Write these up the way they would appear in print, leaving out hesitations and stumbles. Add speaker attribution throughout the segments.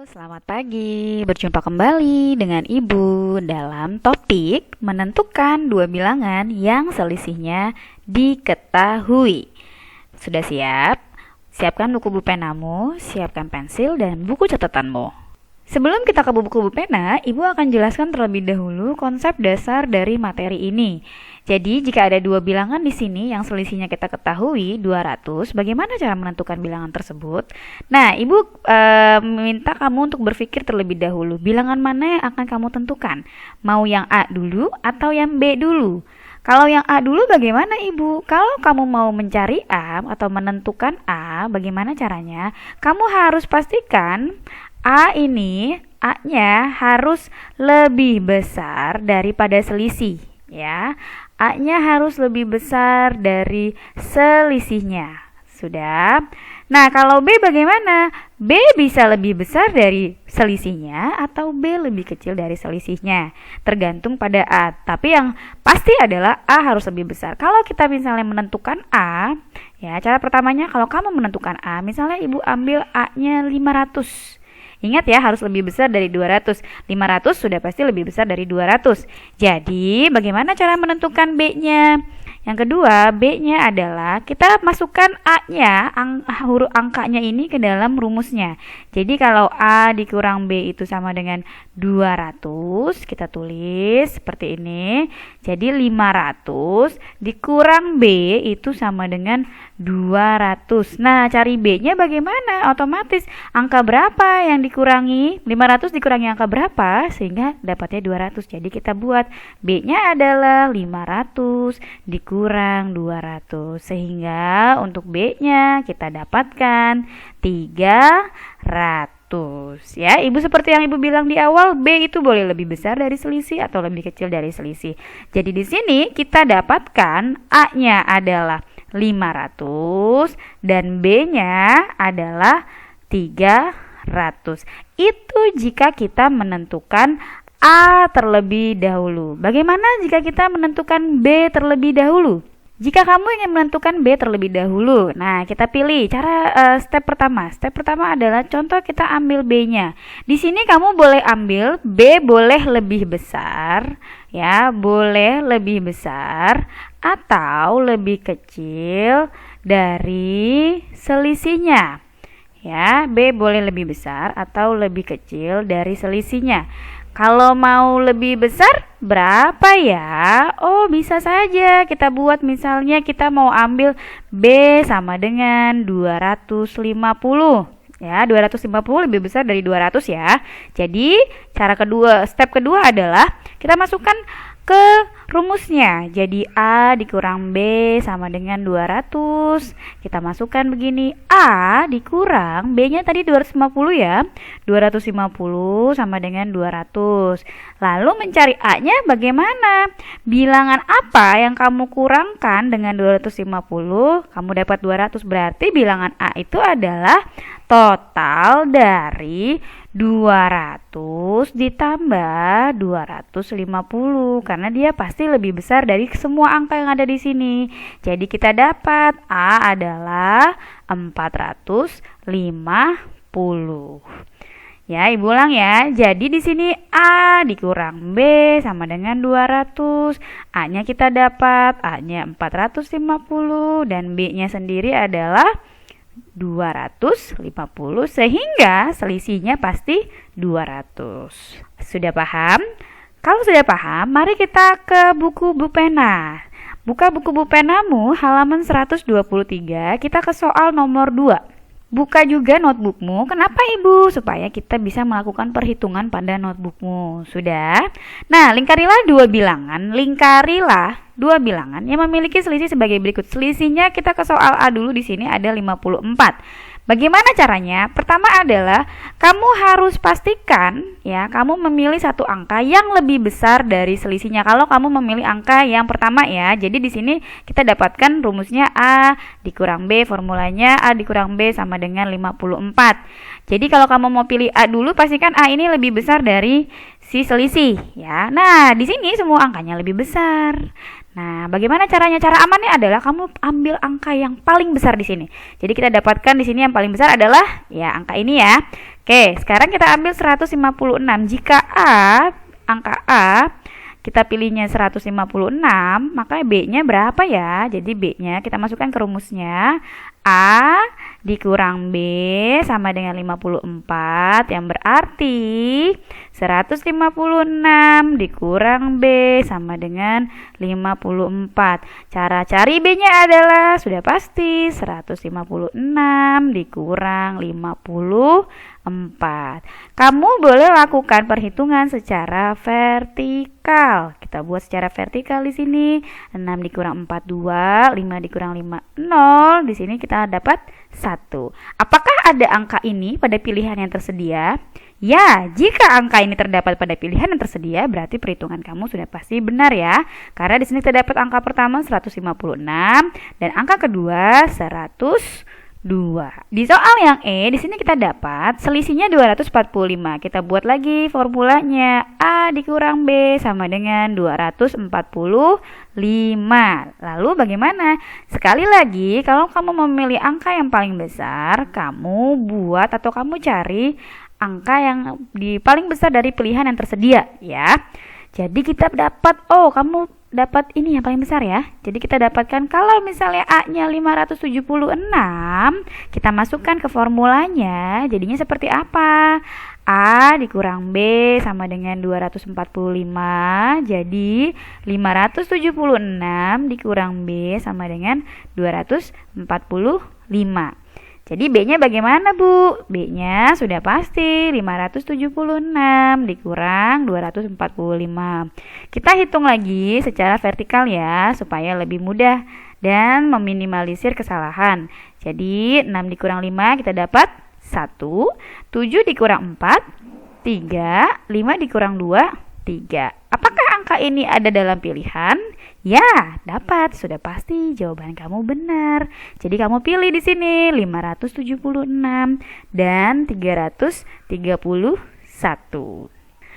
Speaker 1: Selamat pagi. Berjumpa kembali dengan Ibu dalam topik menentukan dua bilangan yang selisihnya diketahui. Sudah siap? Siapkan buku pulpenamu, siapkan pensil dan buku catatanmu. Sebelum kita ke buku pena, Ibu akan jelaskan terlebih dahulu konsep dasar dari materi ini. Jadi, jika ada dua bilangan di sini yang selisihnya kita ketahui 200, bagaimana cara menentukan bilangan tersebut? Nah, Ibu minta kamu untuk berpikir terlebih dahulu, bilangan mana yang akan kamu tentukan? Mau yang A dulu atau yang B dulu? Kalau yang A dulu bagaimana Ibu? Kalau kamu mau mencari A atau menentukan A, bagaimana caranya? Kamu harus pastikan A-nya harus lebih besar daripada selisih, ya. A-nya harus lebih besar dari selisihnya. Sudah. Nah, kalau B bagaimana? B bisa lebih besar dari selisihnya atau B lebih kecil dari selisihnya. Tergantung pada A. Tapi yang pasti adalah A harus lebih besar. Kalau kita misalnya menentukan A, ya, cara pertamanya kalau kamu menentukan A, misalnya Ibu ambil A-nya 500. Ingat ya, harus lebih besar dari 200. 500 sudah pasti lebih besar dari 200. Jadi, bagaimana cara menentukan B-nya? Yang kedua, B-nya adalah kita masukkan A-nya, huruf angkanya ini ke dalam rumusnya. Jadi, kalau A dikurang B itu sama dengan 200, kita tulis seperti ini. Jadi, 500 dikurang B itu sama dengan 200. Nah, cari B-nya bagaimana? Otomatis angka berapa yang dikurangi? 500 dikurangi angka berapa? Sehingga dapatnya 200. Jadi, kita buat B-nya adalah 500 dikurang 200, sehingga untuk B-nya kita dapatkan 300. Ya, Ibu seperti yang Ibu bilang di awal, B itu boleh lebih besar dari selisih atau lebih kecil dari selisih. Jadi di sini kita dapatkan A-nya adalah 500 dan B-nya adalah 300. Itu jika kita menentukan A terlebih dahulu. Bagaimana jika kita menentukan B terlebih dahulu? Jika kamu ingin menentukan B terlebih dahulu, nah kita pilih cara step pertama. Step pertama adalah contoh kita ambil B-nya. Di sini kamu boleh ambil B boleh lebih besar, ya, boleh lebih besar atau lebih kecil dari selisihnya. Ya, B boleh lebih besar atau lebih kecil dari selisihnya. Kalau mau lebih besar, berapa ya? Oh, bisa saja kita buat misalnya kita mau ambil B sama dengan 250. Ya, 250 lebih besar dari 200 ya. Jadi, step kedua adalah kita masukkan ke rumusnya. Jadi A dikurang B sama dengan 200. Kita masukkan begini, A dikurang B-nya tadi 250 ya. 250 sama dengan 200. Lalu mencari A-nya bagaimana? Bilangan apa yang kamu kurangkan dengan 250? Kamu dapat 200, berarti bilangan A itu adalah total dari 200 ditambah 250 karena dia pasti lebih besar dari semua angka yang ada di sini. Jadi kita dapat A adalah 450. Ya, Ibu ulang ya. Jadi di sini A dikurang B sama dengan 200. A-nya kita dapat A-nya 450 dan B-nya sendiri adalah 250, sehingga selisihnya pasti 200. Sudah paham? Kalau sudah paham, mari kita ke buku pena. Buka buku penamu halaman 123, kita ke soal nomor 2. Buka juga notebookmu. Kenapa Ibu? Supaya kita bisa melakukan perhitungan pada notebookmu. Sudah? Nah, lingkarilah dua bilangan yang memiliki selisih sebagai berikut. Selisihnya kita ke soal A dulu, di sini ada 54. Bagaimana caranya? Pertama adalah kamu harus pastikan ya, kamu memilih satu angka yang lebih besar dari selisihnya. Kalau kamu memilih angka yang pertama ya. Jadi di sini kita dapatkan rumusnya A dikurang B, formulanya A dikurang B sama dengan 54. Jadi kalau kamu mau pilih A dulu, pastikan A ini lebih besar dari si selisih ya. Nah, di sini semua angkanya lebih besar. Nah, bagaimana caranya? Cara amannya adalah kamu ambil angka yang paling besar di sini. Jadi kita dapatkan di sini yang paling besar adalah ya angka ini ya. Oke, sekarang kita ambil 156. Jika angka A kita pilihnya 156, maka B-nya berapa ya? Jadi B-nya kita masukkan ke rumusnya. A dikurang B sama dengan 54, yang berarti 156 dikurang B sama dengan 54. Cara cari B-nya adalah sudah pasti 156 dikurang 54. Kamu boleh lakukan perhitungan secara vertikal. Kita buat secara vertikal di sini. 6 dikurang 4 2, 5 dikurang 5 0. Di sini kita dapat 1. Apakah ada angka ini pada pilihan yang tersedia? Ya, jika angka ini terdapat pada pilihan yang tersedia, berarti perhitungan kamu sudah pasti benar ya. Karena di sini terdapat angka pertama 156 dan angka kedua 102. Di soal yang E, di sini kita dapat selisihnya 245. Kita buat lagi formulanya. A dikurang B sama dengan 245. Lalu bagaimana? Sekali lagi, kalau kamu memilih angka yang paling besar, kamu buat atau kamu cari angka yang paling besar dari pilihan yang tersedia ya. Jadi kita dapat, kamu dapat ini yang paling besar ya. Jadi kita dapatkan kalau misalnya A-nya 576, kita masukkan ke formulanya. Jadinya seperti apa? A dikurang B sama dengan 245. Jadi 576 dikurang B sama dengan 245. Jadi B-nya bagaimana, Bu? B-nya sudah pasti 576 dikurang 245. Kita hitung lagi secara vertikal ya, supaya lebih mudah dan meminimalisir kesalahan. Jadi 6 dikurang 5 kita dapat 1, 7 dikurang 4, 3, 5 dikurang 2, 3. Apakah angka ini ada dalam pilihan? Ya, dapat. Sudah pasti jawaban kamu benar. Jadi kamu pilih di sini 576 dan 331.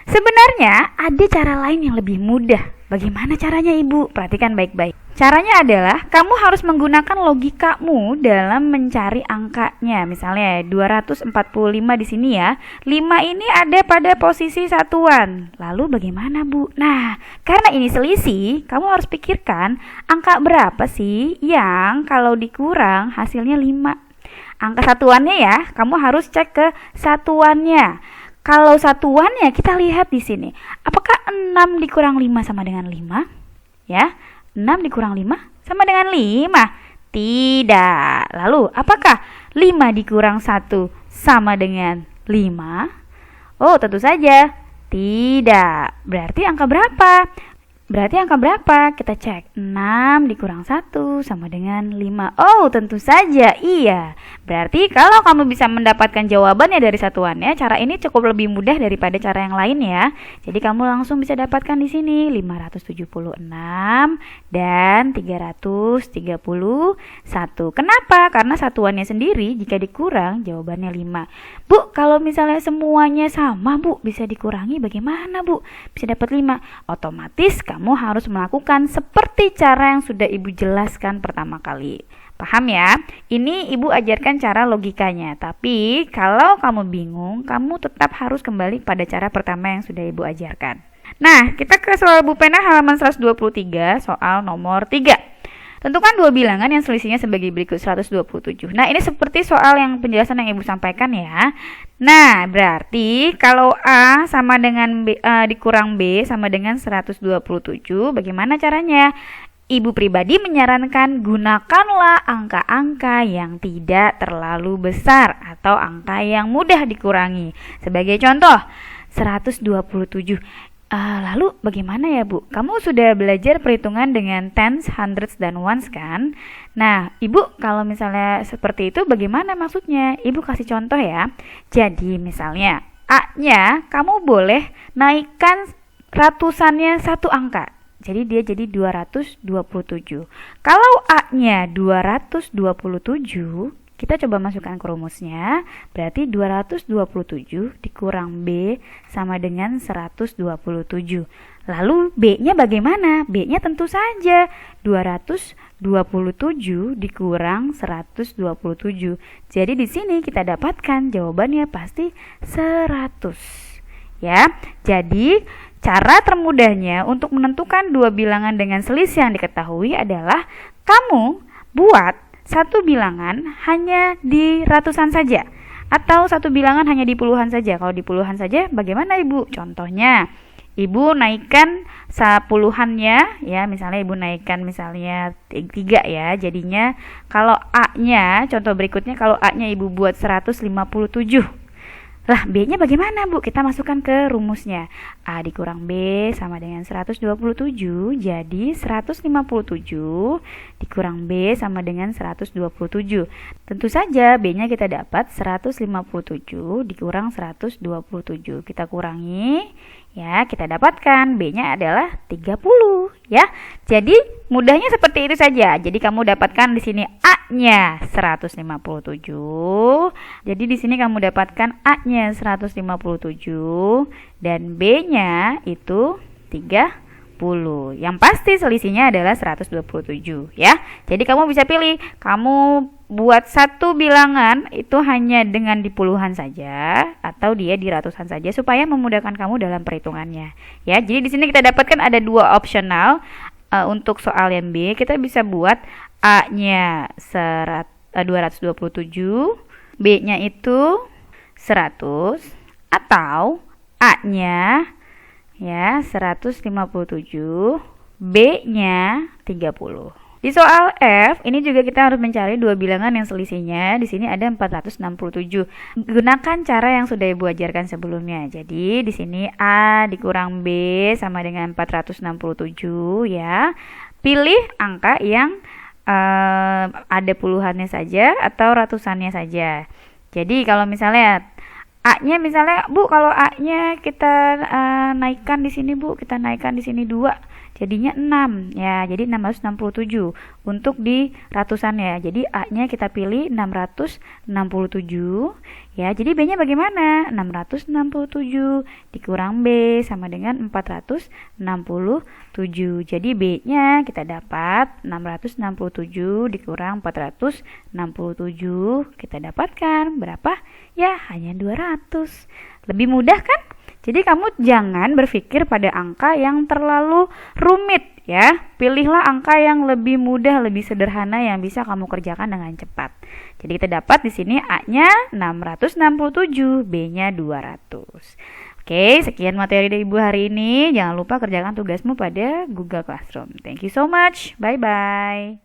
Speaker 1: Sebenarnya ada cara lain yang lebih mudah. Bagaimana caranya, Ibu? Perhatikan baik-baik. Caranya adalah kamu harus menggunakan logikamu dalam mencari angkanya. Misalnya 245 di sini ya. 5 ini ada pada posisi satuan. Lalu bagaimana, Bu? Nah, karena ini selisih, kamu harus pikirkan angka berapa sih yang kalau dikurang hasilnya 5. Angka satuannya ya, kamu harus cek ke satuannya. Kalau satuannya kita lihat di sini. Apakah 6 dikurang 5 sama dengan 5? Ya, 6 dikurang 5 sama dengan 5? Tidak. Lalu, apakah 5 dikurang 1 sama dengan 5? Oh, tentu saja tidak. Berarti angka berapa? Kita cek. 6 dikurang 1 sama dengan 5. Oh, tentu saja iya. Berarti kalau kamu bisa mendapatkan jawabannya dari satuannya, cara ini cukup lebih mudah daripada cara yang lain ya. Jadi kamu langsung bisa dapatkan di sini 576 dan 331. Kenapa? Karena satuannya sendiri jika dikurang jawabannya 5. Bu, kalau misalnya semuanya sama, Bu, bisa dikurangi bagaimana, Bu? Bisa dapat 5. Otomatis kamu harus melakukan seperti cara yang sudah Ibu jelaskan pertama kali. Paham ya? Ini Ibu ajarkan cara logikanya. Tapi kalau kamu bingung, kamu tetap harus kembali pada cara pertama yang sudah Ibu ajarkan. Nah, kita ke soal Bu Pena halaman 123, soal nomor 3. Tentukan dua bilangan yang selisihnya sebagai berikut 127. Nah, ini seperti soal yang penjelasan yang Ibu sampaikan ya. Nah, berarti kalau A sama dengan B, dikurang B sama dengan 127, bagaimana caranya? Ibu pribadi menyarankan gunakanlah angka-angka yang tidak terlalu besar atau angka yang mudah dikurangi. Sebagai contoh, 127. Lalu bagaimana ya, Bu? Kamu sudah belajar perhitungan dengan tens, hundreds, dan ones kan? Nah, Ibu kalau misalnya seperti itu bagaimana maksudnya? Ibu kasih contoh ya. Jadi misalnya A-nya kamu boleh naikkan ratusannya satu angka. Jadi dia jadi 227. Kalau A-nya 227, Kita coba masukkan ke rumusnya. Berarti 227 dikurang B sama dengan 127. Lalu B-nya bagaimana? B-nya tentu saja 227 dikurang 127. Jadi di sini kita dapatkan jawabannya pasti 100. Ya. Jadi cara termudahnya untuk menentukan dua bilangan dengan selisih yang diketahui adalah kamu buat satu bilangan hanya di ratusan saja atau satu bilangan hanya di puluhan saja. Kalau di puluhan saja bagaimana Ibu? Contohnya, Ibu naikkan sepuluhannya ya, misalnya Ibu naikkan misalnya 3 ya. Jadinya kalau A-nya, contoh berikutnya kalau A-nya Ibu buat 157. Lah, B-nya bagaimana, Bu? Kita masukkan ke rumusnya. A dikurang B sama dengan 127, jadi 157 dikurang B sama dengan 127. Tentu saja B-nya kita dapat 157 dikurang 127. Kita kurangi, ya, kita dapatkan B-nya adalah 30, ya. Jadi, mudahnya seperti itu saja. Jadi kamu dapatkan di sini A-nya 157. Jadi di sini kamu dapatkan A-nya 157 dan B-nya itu 30. Yang pasti selisihnya adalah 127, ya. Jadi kamu bisa pilih, kamu buat satu bilangan itu hanya dengan di puluhan saja atau dia di ratusan saja supaya memudahkan kamu dalam perhitungannya. Ya, jadi di sini kita dapatkan ada dua opsional. Untuk soal yang B kita bisa buat A-nya 227, B-nya itu 100 atau A-nya ya 157, B-nya 30. Di soal F, ini juga kita harus mencari dua bilangan yang selisihnya. Di sini ada 467. Gunakan cara yang sudah Ibu ajarkan sebelumnya. Jadi di sini A dikurang B sama dengan 467 ya. Pilih angka yang ada puluhannya saja atau ratusannya saja. Jadi kalau misalnya A-nya misalnya, Bu, kalau A-nya kita naikkan di sini, Bu, kita naikkan di sini 2. Jadinya 6 ya, jadi 667 untuk di ratusannya. Jadi A-nya kita pilih 667 ya. Jadi B-nya bagaimana? 667 dikurang B sama dengan 467. Jadi B-nya kita dapat 667 dikurang 467. Kita dapatkan berapa? Ya, hanya 200. Lebih mudah kan? Jadi kamu jangan berpikir pada angka yang terlalu rumit ya. Pilihlah angka yang lebih mudah, lebih sederhana yang bisa kamu kerjakan dengan cepat. Jadi kita dapat di sini A-nya 667, B-nya 200. Oke, sekian materi dari Ibu hari ini. Jangan lupa kerjakan tugasmu pada Google Classroom. Thank you so much. Bye bye.